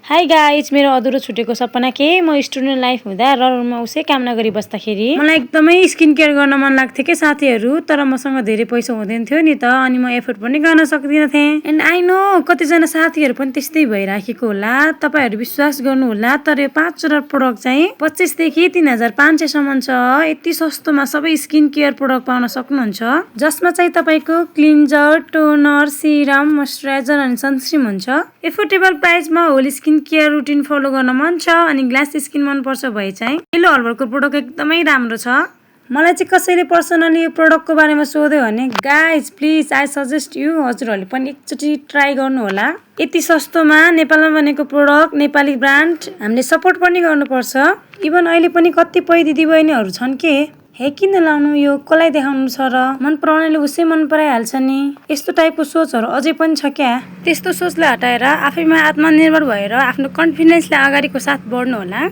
Hi guys, मेरो अधुरो छुटेको सपना के म स्टुडेन्ट लाइफ हुँदा रुममा उसै कामना गरी बस्दाखेरि मलाई एकदमै स्किन केयर गर्न मन लाग्थ्यो के साथीहरू। तर मसँग धेरै पैसा हुँदैन थियो नि त, अनि म एफोर्ड पनि गर्न सक्दिनँ थिएँ। एन्ड आई नो कतिजना साथीहरू पनि त्यस्तै भइराखेको होला। तपाईँहरू विश्वास गर्नु होला, तर यो 5 प्रोडक्ट चाहिँ 25 देखि 3500 सम्म छ। यति सस्तोमा सबै स्किन केयर प्रोडक्ट पाउन सक्नुहुन्छ, जसमा चाहिँ तपाईँको क्लिन्जर, टोनर, सिरम, मोइस्चराइजर अनि सनस्क्रिन हुन्छ। एफोर्डेबल प्राइसमा whole skin care routine follow गर्न मन छ अनि ग्लास स्किन मन पर्छ भए चाहिँ येलो हर्बलको प्रोडक्ट एकदमै राम्रो छ। मलाई चाहिँ कसैले पर्सनली यो प्रोडक्टको बारेमा सोध्यो भने guys please I suggest you, हजुरहरूले पनि एकचोटि ट्राई गर्नु होला। यति सस्तोमा नेपालमा बनेको प्रोडक्ट, नेपाली ब्रान्ड, हामीले सपोर्ट पनि गर्नुपर्छ। इभन अहिले पनि कतिपय दिदीबहिनीहरू छन् के हे किन लाउनु, यो कसलाई देखाउनु छ र, मन पराउनेले उसै मन पराइहाल्छ नि, यस्तो टाइपको सोचहरू अझै पनि छ क्या। त्यस्तो सोचलाई हटाएर आफैमा आत्मनिर्भर भएर आफ्नो कन्फिडेन्सलाई अगाडिको साथ बढ्नु होला।